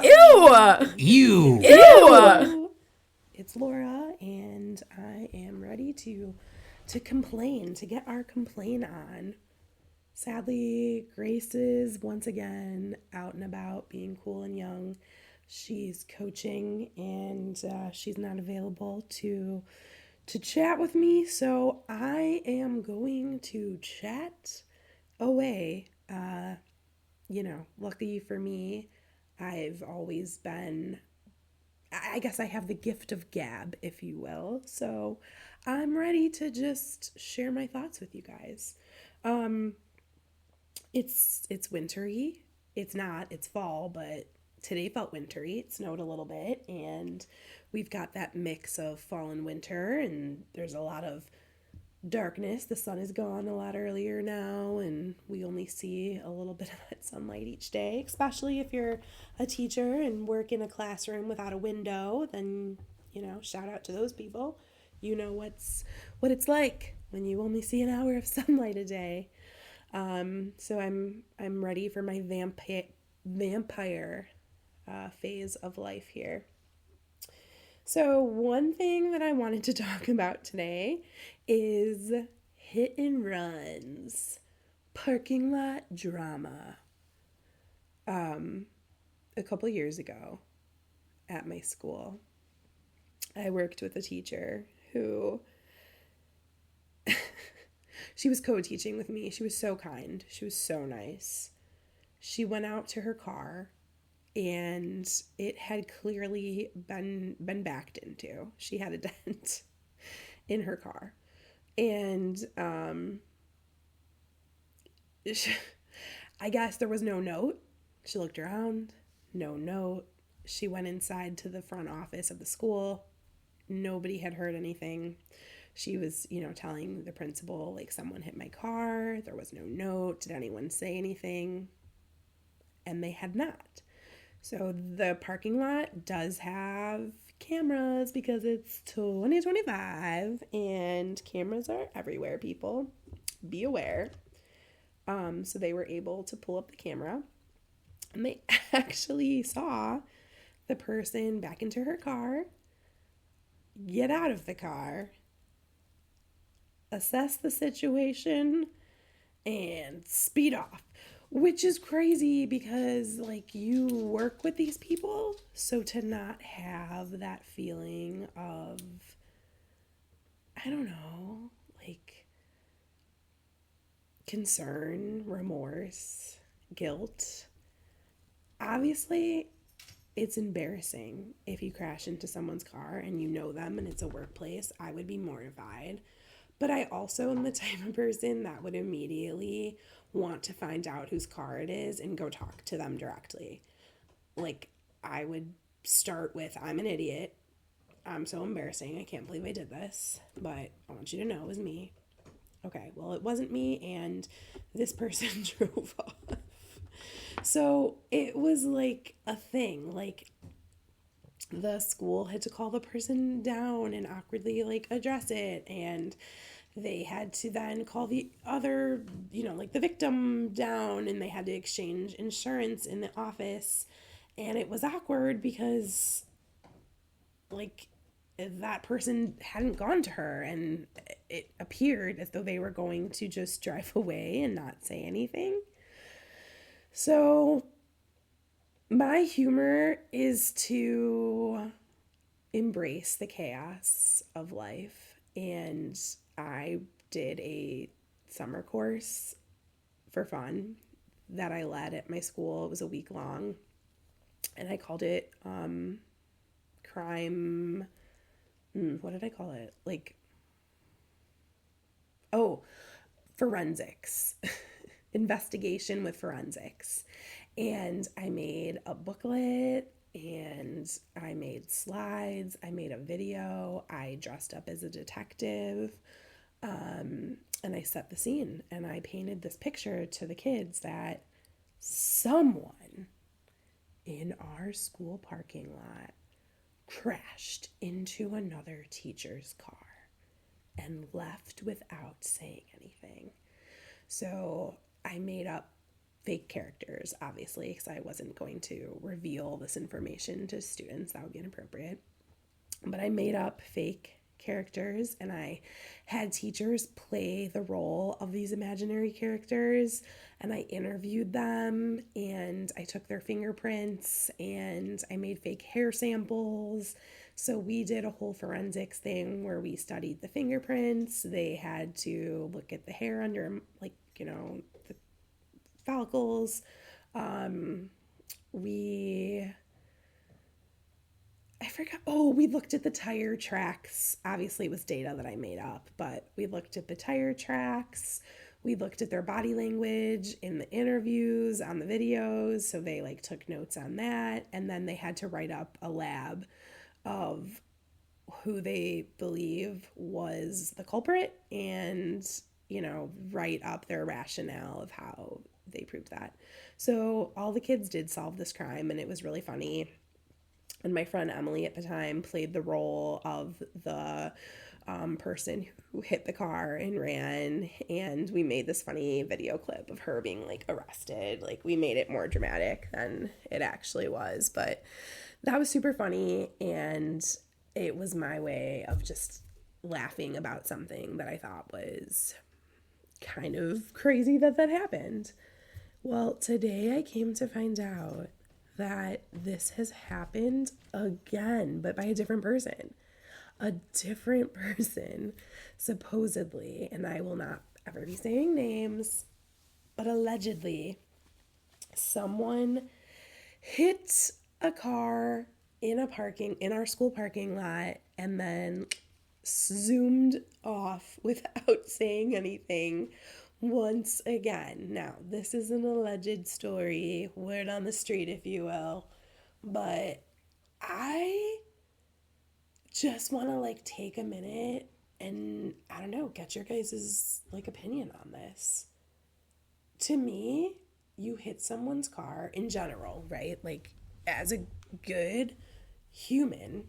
Ew! Ew! It's Laura, and I am ready to complain, to get our complain on. Sadly, Grace is once again out and about being cool and young. She's coaching, and she's not available to chat with me, so I am going to chat away. Lucky for me, I've always been, I guess I have the gift of gab, if you will. So I'm ready to just share my thoughts with you guys. It's wintry. It's not, it's fall, but today felt wintry. It snowed a little bit, and we've got that mix of fall and winter, and there's a lot of darkness. The sun is gone a lot earlier now, and we only see a little bit of that sunlight each day, especially if you're a teacher and work in a classroom without a window. Then, shout out to those people. You know what it's like when you only see an hour of sunlight a day. So I'm ready for my vampire phase of life here. So one thing that I wanted to talk about today is hit and runs, parking lot drama. A couple years ago at my school, I worked with a teacher who she was co-teaching with me. She was so kind. She was so nice. She went out to her car, and it had clearly been backed into. She had a dent in her car. And I guess there was no note. She looked around, no note. She went inside to the front office of the school. Nobody had heard anything. She was, telling the principal, someone hit my car. There was no note. Did anyone say anything? And they had not. So the parking lot does have cameras because it's 2025 and cameras are everywhere, people. Be aware. So they were able to pull up the camera, and they actually saw the person back into her car, get out of the car, assess the situation, and speed off. Which is crazy because, you work with these people, so to not have that feeling of, I don't know, concern, remorse, guilt. Obviously, it's embarrassing if you crash into someone's car and you know them and it's a workplace. I would be mortified. But I also am the type of person that would immediately want to find out whose car it is and go talk to them directly. I would start with, I'm an idiot. I'm so embarrassing. I can't believe I did this. But I want you to know it was me. Okay, well, it wasn't me, and this person drove off. So it was a thing. The school had to call the person down and awkwardly address it, and they had to then call the other, the victim down, and they had to exchange insurance in the office. And it was awkward because that person hadn't gone to her, and it appeared as though they were going to just drive away and not say anything. So my humor is to embrace the chaos of life, and I did a summer course for fun that I led at my school. It was a week long, and I called it crime. What did I call it? Forensics. Investigation with forensics. And I made a booklet, and I made slides. I made a video. I dressed up as a detective. And I set the scene, and I painted this picture to the kids that someone in our school parking lot crashed into another teacher's car and left without saying anything. So I made up fake characters, obviously, because I wasn't going to reveal this information to students. That would be inappropriate. But I made up fake characters, and I had teachers play the role of these imaginary characters, and I interviewed them, and I took their fingerprints, and I made fake hair samples. So we did a whole forensics thing where we studied the fingerprints. They had to look at the hair under, like, you know, the follicles. I forgot. Oh, we looked at the tire tracks. Obviously, it was data that I made up, but we looked at the tire tracks. We looked at their body language in the interviews, on the videos. So they like took notes on that. And then they had to write up a lab of who they believe was the culprit and, you know, write up their rationale of how they proved that. So all the kids did solve this crime, and it was really funny. And my friend Emily at the time played the role of the person who hit the car and ran. And we made this funny video clip of her being like arrested. Like, we made it more dramatic than it actually was. But that was super funny. And it was my way of just laughing about something that I thought was kind of crazy that happened. Well, today I came to find out that this has happened again, but by a different person. A different person, supposedly, and I will not ever be saying names, but allegedly, someone hit a car in our school parking lot, and then zoomed off without saying anything once again. Now, this is an alleged story, word on the street, if you will, but I just want to like take a minute and, I don't know, get your guys' like opinion on this. To me, you hit someone's car in general, right? Like, as a good human,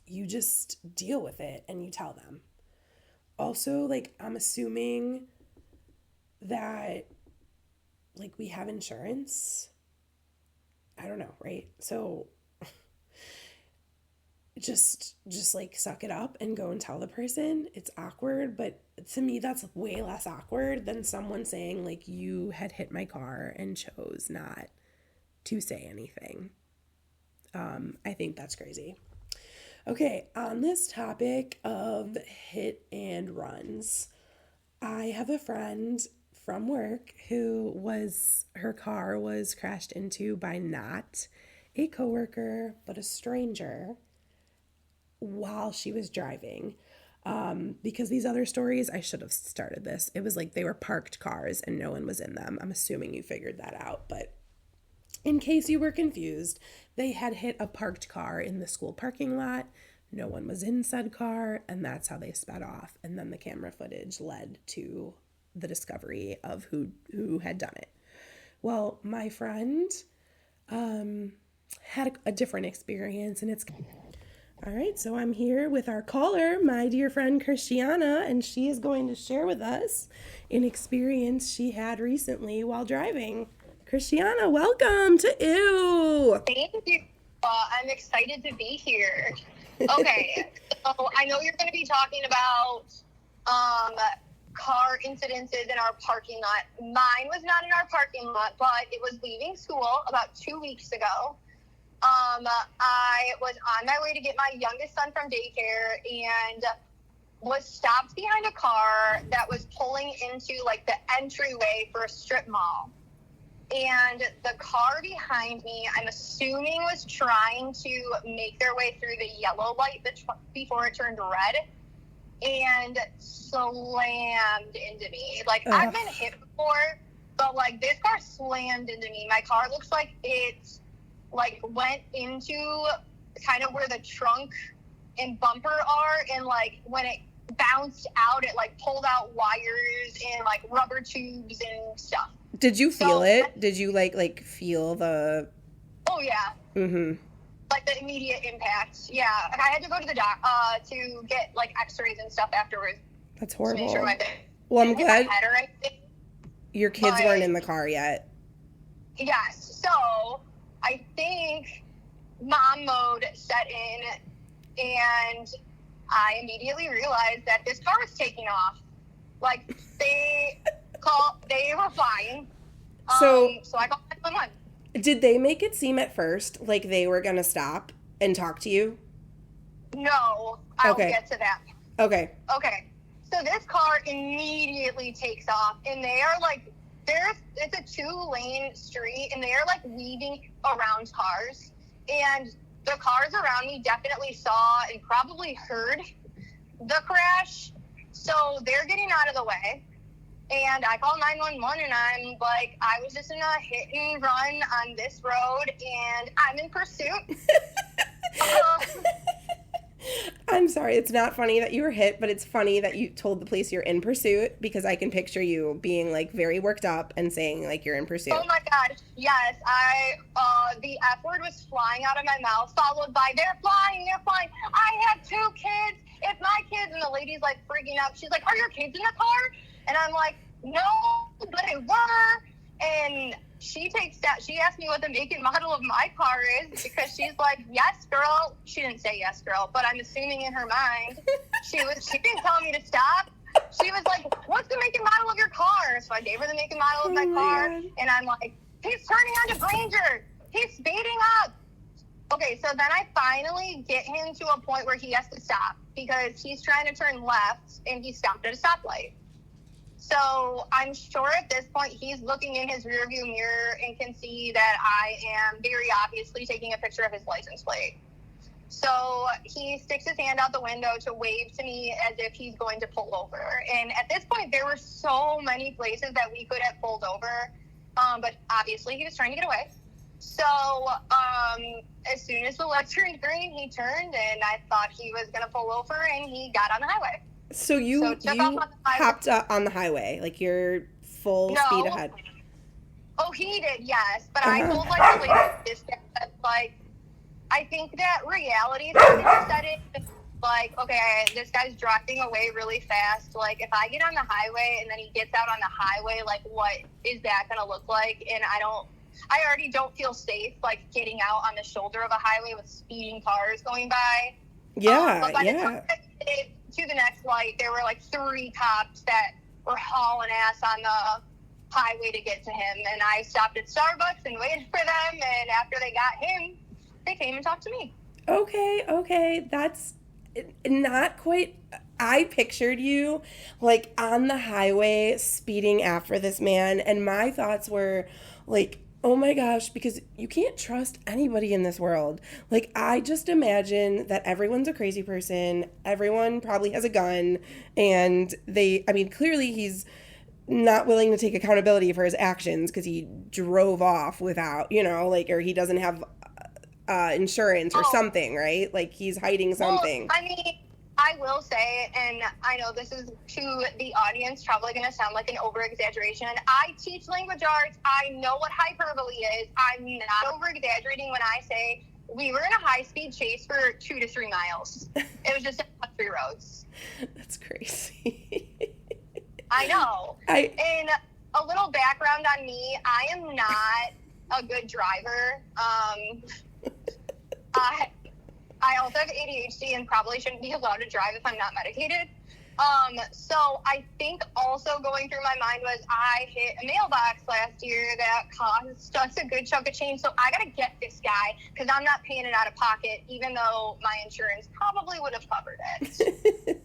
you just deal with it and you tell them. Also, like, I'm assuming that, like, we have insurance. I don't know, right? So just like suck it up and go and tell the person. It's awkward, but to me that's way less awkward than someone saying like, you had hit my car and chose not to say anything. I think that's crazy. Okay, on this topic of hit and runs, I have a friend from work her car was crashed into by not a coworker, but a stranger while she was driving. Because these other stories, I should have started this. It was like they were parked cars and no one was in them. I'm assuming you figured that out, but in case you were confused, they had hit a parked car in the school parking lot. No one was in said car, and that's how they sped off. And then the camera footage led to the discovery of who had done it. Well, my friend had a different experience, and it's... All right, so I'm here with our caller, my dear friend Christiana, and she is going to share with us an experience she had recently while driving. Christiana, welcome to Ew. Thank you. I'm excited to be here. Okay, so I know you're going to be talking about car incidences in our parking lot. Mine was not in our parking lot, but it was leaving school about 2 weeks ago. I was on my way to get my youngest son from daycare and was stopped behind a car that was pulling into like the entryway for a strip mall. And the car behind me, I'm assuming, was trying to make their way through the yellow light before it turned red and slammed into me. Like, ugh. I've been hit before, but like this car slammed into me. My car looks like it like went into kind of where the trunk and bumper are, and like when it bounced out, it like pulled out wires and like rubber tubes and stuff. Did you feel it? Did you like feel the... Oh yeah. Mm-hmm. Like the immediate impact. Yeah. I had to go to the doc to get like x-rays and stuff afterwards. That's horrible. To make sure my well, I'm glad. My head or anything. Your kids weren't in the car yet. Yes. So I think mom mode set in, and I immediately realized that this car was taking off. Like, they were flying. So I called 911. Did they make it seem at first like they were going to stop and talk to you? No, I'll get to that. Okay. So this car immediately takes off, and they are like, it's a 2-lane street, and they are like weaving around cars. And the cars around me definitely saw and probably heard the crash. So they're getting out of the way. And I call 911, and I'm like, I was just in a hit and run on this road, and I'm in pursuit. I'm sorry, it's not funny that you were hit, but it's funny that you told the police you're in pursuit, because I can picture you being like very worked up and saying like you're in pursuit. Oh my God, yes. The F word was flying out of my mouth, followed by, they're flying. I have 2 kids. It's my kids. And the lady's like freaking out. She's like, are your kids in the car? And I'm like, no, but they were. And she asked me what the make and model of my car is, because she's like, yes, girl. She didn't say yes, girl, but I'm assuming in her mind, she didn't tell me to stop. She was like, what's the make and model of your car? So I gave her the make and model of my car. God. And I'm like, he's turning onto Granger. He's speeding up. Okay, so then I finally get him to a point where he has to stop, because he's trying to turn left and he stopped at a stoplight. So I'm sure at this point he's looking in his rearview mirror and can see that I am very obviously taking a picture of his license plate. So he sticks his hand out the window to wave to me as if he's going to pull over. And at this point, there were so many places that we could have pulled over, but obviously he was trying to get away. So as soon as the lights turned green, he turned, and I thought he was going to pull over, and he got on the highway. So you hopped up on the highway, like you're full speed ahead. Oh, he did, yes. But I told like the lady that, like, I think that reality set in. Like, okay, this guy's driving away really fast. Like, if I get on the highway and then he gets out on the highway, like, what is that going to look like? And I already don't feel safe, like, getting out on the shoulder of a highway with speeding cars going by. Yeah, To the next light, there were like 3 cops that were hauling ass on the highway to get to him, and I stopped at Starbucks and waited for them, and after they got him, they came and talked to me. Okay, that's not quite. I pictured you like on the highway speeding after this man, and my thoughts were like, oh my gosh, because you can't trust anybody in this world. Like, I just imagine that everyone's a crazy person. Everyone probably has a gun. And clearly he's not willing to take accountability for his actions because he drove off without, or he doesn't have insurance or something, right? Like, he's hiding something. Well, I will say, and I know this is to the audience probably going to sound like an over-exaggeration. I teach language arts. I know what hyperbole is. I'm not over-exaggerating when I say we were in a high-speed chase for 2 to 3 miles. It was just on 3 roads. That's crazy. I know. And a little background on me, I am not a good driver. I also have ADHD and probably shouldn't be allowed to drive if I'm not medicated. So I think also going through my mind was I hit a mailbox last year that cost us a good chunk of change. So I got to get this guy because I'm not paying it out of pocket, even though my insurance probably would have covered it.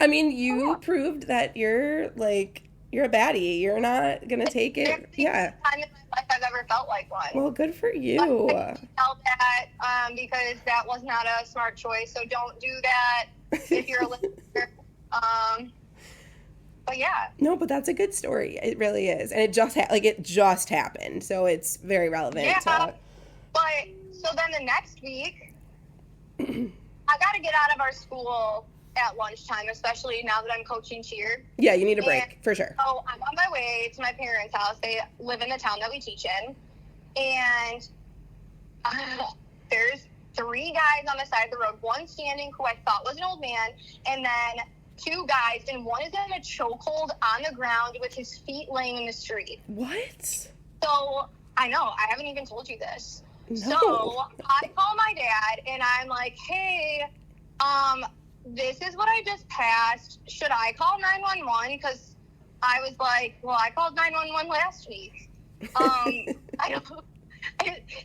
You proved that you're a baddie. You're not going to take it. Yeah. Time in my life I've ever felt like one. Well, good for you. I felt that because that was not a smart choice. So don't do that if you're a listener. But yeah. No, but that's a good story. It really is. And it just happened. So it's very relevant. Yeah. But so then the next week, I got to get out of our school at lunchtime, especially now that I'm coaching cheer. Yeah, you need a break, for sure. So I'm on my way to my parents' house. They live in the town that we teach in. And there's 3 guys on the side of the road, one standing who I thought was an old man, and then two guys, and one is in a chokehold on the ground with his feet laying in the street. What? So, I know, I haven't even told you this. No. So, I call my dad, and I'm like, hey, this is what I just passed. Should I call 911? Because I was like, well, I called 911 last week. I don't,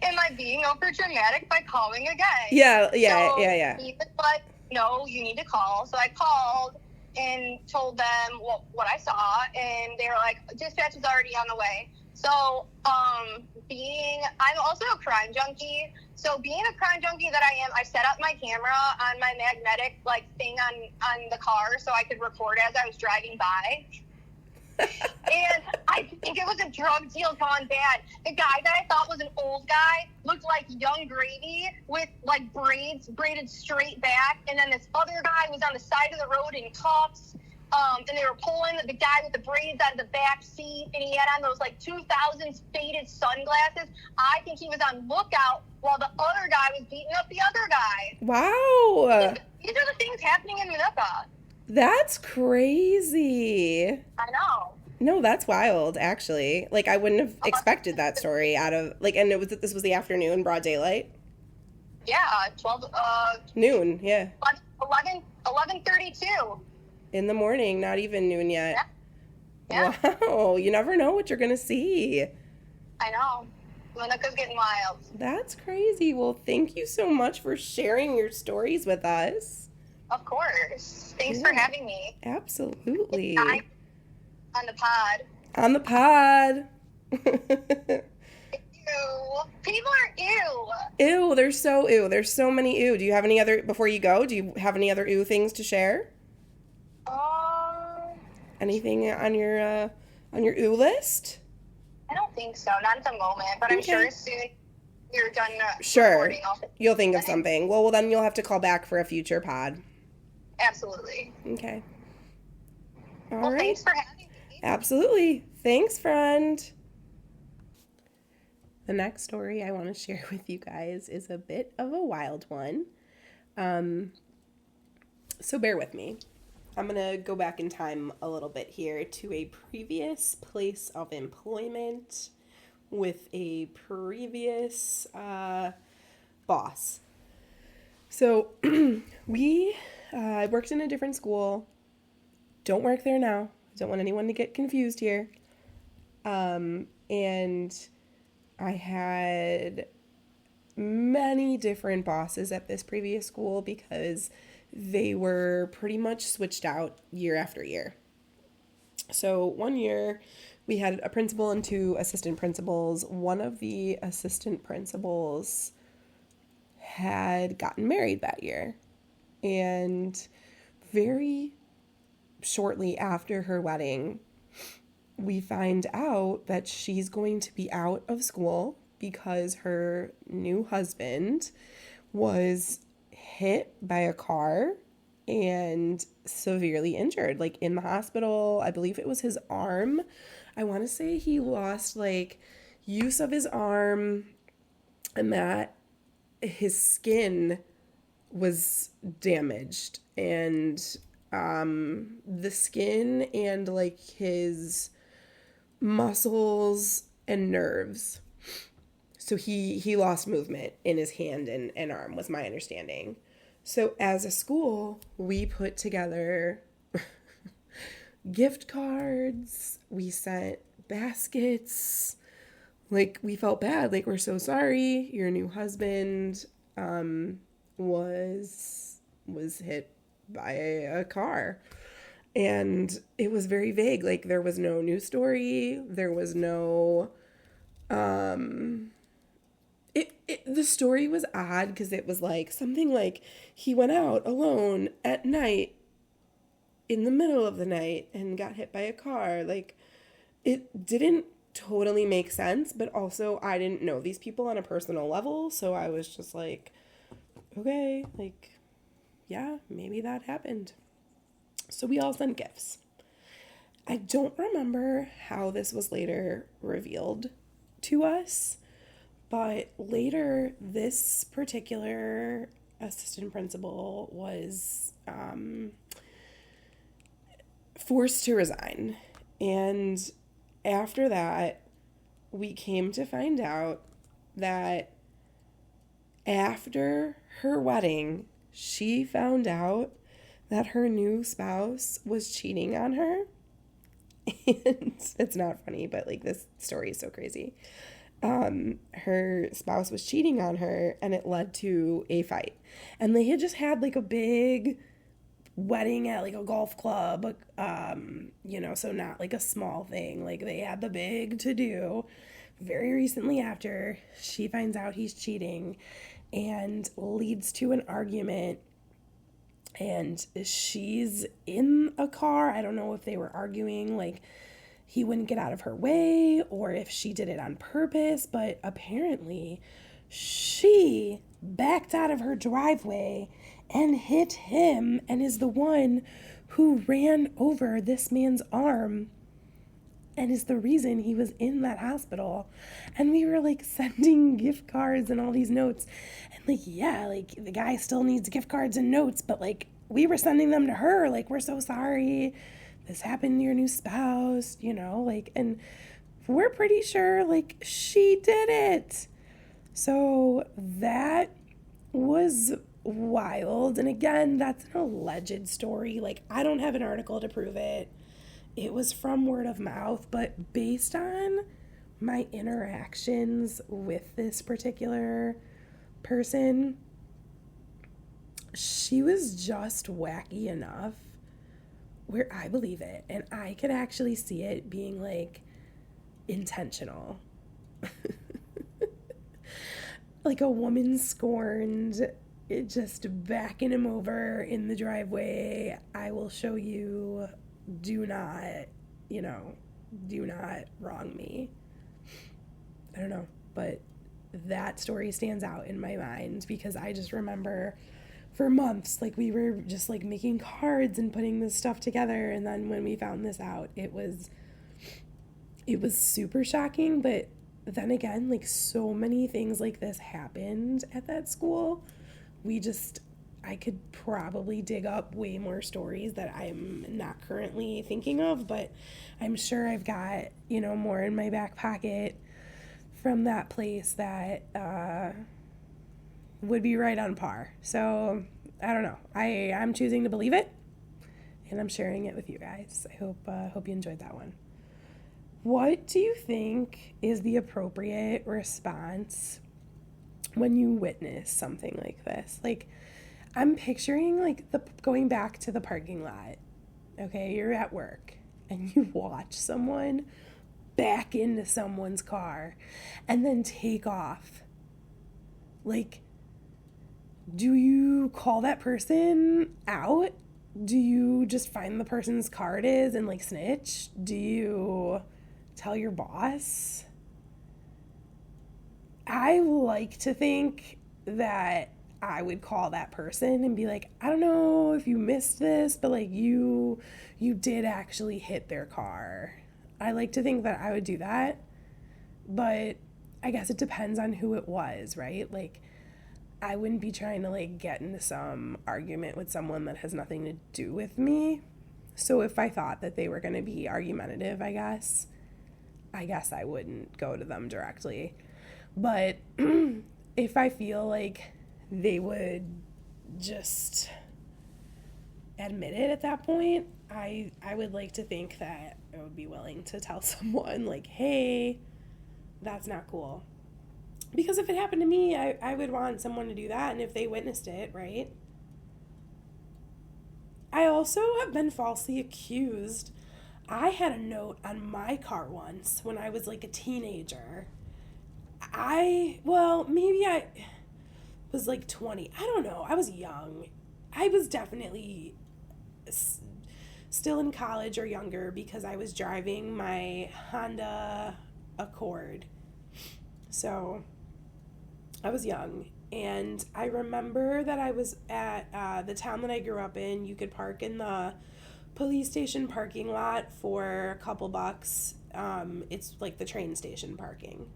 am I being over dramatic by calling again? Yeah. So he was like, no, you need to call. So I called and told them what I saw, and they were like, dispatch is already on the way. So, I'm also a crime junkie. So being a crime junkie that I am, I set up my camera on my magnetic, thing on the car so I could record as I was driving by. And I think it was a drug deal gone bad. The guy that I thought was an old guy looked like Young Gravy with, braids braided straight back. And then this other guy was on the side of the road in cuffs. And they were pulling the guy with the braids out of the back seat, and he had on those 2000s faded sunglasses. I think he was on lookout while the other guy was beating up the other guy. Wow. These are the things happening in Minooka. That's crazy. I know. No, that's wild, actually. I wouldn't have expected that story out of, and this was the afternoon, broad daylight? Yeah, 12, noon, yeah. 11:32. In the morning, not even noon yet. Yeah. Wow, you never know what you're going to see. I know. Minooka's getting wild. That's crazy. Well, thank you so much for sharing your stories with us. Of course. Thanks for having me. Absolutely. On the pod. On the pod. Ew. People are ew. Ew, they're so ew. There's so many ew. Do you have any other, before you go, do you have any other ew things to share? Anything on your ew list? I don't think so. Not at the moment, but I'm sure as soon you're done recording, you'll think of something. Well, then you'll have to call back for a future pod. Absolutely. Okay. All right. Thanks for having me. Absolutely. Thanks, friend. The next story I want to share with you guys is a bit of a wild one. So bear with me. I'm going to go back in time a little bit here to a previous place of employment with a previous boss. So I worked in a different school. Don't work there now. Don't want anyone to get confused here. And I had many different bosses at this previous school because they were pretty much switched out year after year. So one year we had a principal and two assistant principals. One of the assistant principals had gotten married that year. And very shortly after her wedding, we find out that she's going to be out of school because her new husband was hit by a car and severely injured, in the hospital. I believe it was his arm. I want to say he lost use of his arm, and that his skin was damaged, and the skin and his muscles and nerves. So he lost movement in his hand and arm, was my understanding. So as a school, we put together gift cards. We sent baskets. We felt bad. We're so sorry. Your new husband was hit by a car. And it was very vague. There was no news story. There was no... The story was odd because it was something he went out alone at night in the middle of the night and got hit by a car. It didn't totally make sense, but also I didn't know these people on a personal level, so I was just okay, yeah, maybe that happened. So we all sent gifts. I don't remember how this was later revealed to us, but later this particular assistant principal was forced to resign. And after that, we came to find out that after her wedding, she found out that her new spouse was cheating on her. And it's not funny, but like this story is so crazy. Her spouse was cheating on her, and it led to a fight. And they had just had like a big wedding at like a golf club, so not like a small thing. Like they had the big to do. Very recently after, she finds out he's cheating and leads to an argument. And she's in a car. I don't know if they were arguing, like he wouldn't get out of her way or if she did it on purpose, but apparently she backed out of her driveway and hit him and is the one who ran over this man's arm and is the reason he was in that hospital. And we were like sending gift cards and all these notes. And like, yeah, like the guy still needs gift cards and notes, but like we were sending them to her. Like, we're so sorry this happened to your new spouse, like, and we're pretty sure like she did it. So that was wild. And again, that's an alleged story. Like, I don't have an article to prove it. It was from word of mouth, but based on my interactions with this particular person, she was just wacky enough where I believe it. And I could actually see it being like intentional. Like a woman scorned, it just backing him over in the driveway. I will show you. Do not wrong me. I don't know, but that story stands out in my mind because I just remember for months, like we were just like making cards and putting this stuff together. And then when we found this out, it was super shocking. But then again, like so many things like this happened at that school. I could probably dig up way more stories that I'm not currently thinking of, but I'm sure I've got, more in my back pocket from that place that would be right on par. So I don't know. I'm choosing to believe it, and I'm sharing it with you guys. I hope you enjoyed that one. What do you think is the appropriate response when you witness something like this? Like, I'm picturing like going back to the parking lot. Okay, you're at work and you watch someone back into someone's car and then take off. Like, do you call that person out? Do you just find the person's car it is and like snitch? Do you tell your boss? I like to think that I would call that person and be like, I don't know if you missed this, but like you did actually hit their car. I like to think that I would do that, but I guess it depends on who it was, right? Like, I wouldn't be trying to like get into some argument with someone that has nothing to do with me. So if I thought that they were going to be argumentative, I guess I wouldn't go to them directly. But if I feel like they would just admit it at that point, I would like to think that I would be willing to tell someone like, hey, that's not cool. Because if it happened to me, I would want someone to do that, and if they witnessed it, right? I also have been falsely accused. I had a note on my car once when I was like a teenager. Maybe I was like 20. I don't know. I was young. I was definitely still in college or younger because I was driving my Honda Accord. So I was young. And I remember that I was at the town that I grew up in. You could park in the police station parking lot for a couple bucks. It's like the train station parking.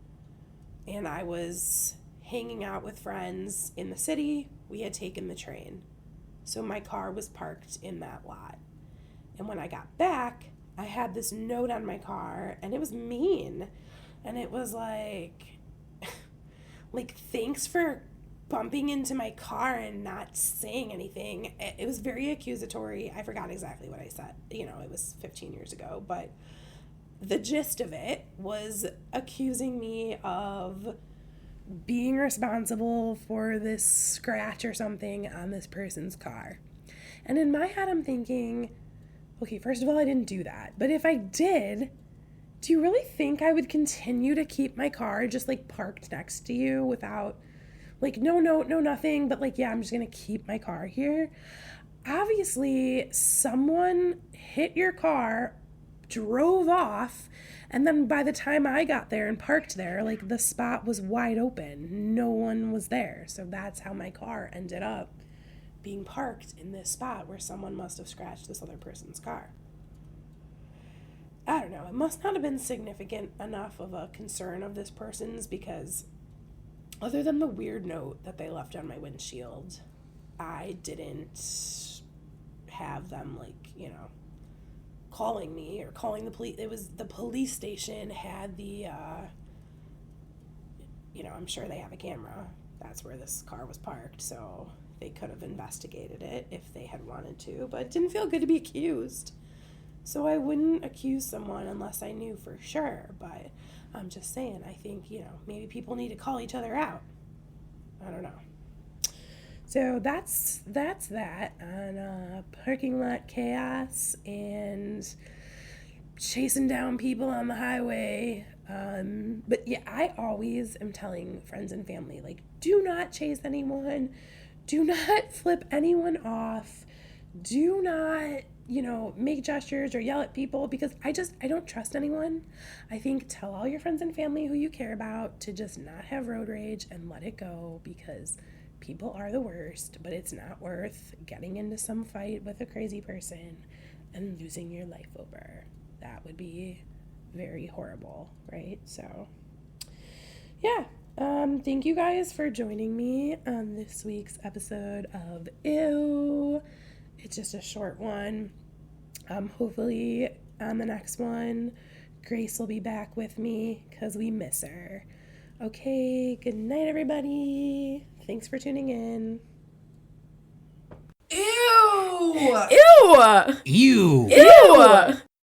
And I was hanging out with friends in the city. We had taken the train. So my car was parked in that lot. And when I got back, I had this note on my car, and it was mean. And it was like, thanks for bumping into my car and not saying anything. It was very accusatory. I forgot exactly what I said. You know, it was 15 years ago. But the gist of it was accusing me of being responsible for this scratch or something on this person's car. And in my head, I'm thinking, okay, first of all, I didn't do that. But if I did, do you really think I would continue to keep my car just like parked next to you without like, no, nothing, but like, yeah, I'm just going to keep my car here? Obviously, someone hit your car, drove off, and then by the time I got there and parked there, like the spot was wide open. No one was there. So that's how my car ended up being parked in this spot where someone must have scratched this other person's car. I don't know. It must not have been significant enough of a concern of this person's, because other than the weird note that they left on my windshield, I didn't have them, like, you know, calling me or calling the police. It was the police station had the, you know, I'm sure they have a camera. That's where this car was parked, so they could have investigated it if they had wanted to, but it didn't feel good to be accused. So I wouldn't accuse someone unless I knew for sure, but I'm just saying, I think, you know, maybe people need to call each other out. I don't know. So that's that on parking lot chaos and chasing down people on the highway. But yeah, I always am telling friends and family, like, do not chase anyone. Do not flip anyone off. Do not, you know, make gestures or yell at people, because I don't trust anyone. I think tell all your friends and family who you care about to just not have road rage and let it go, because people are the worst, but it's not worth getting into some fight with a crazy person and losing your life over. That would be very horrible, right? So, yeah. Thank you guys for joining me on this week's episode of Ew. It's just a short one. Hopefully on the next one, Grace will be back with me because we miss her. Okay, good night, everybody. Thanks for tuning in. Ew! Ew! Ew! Ew!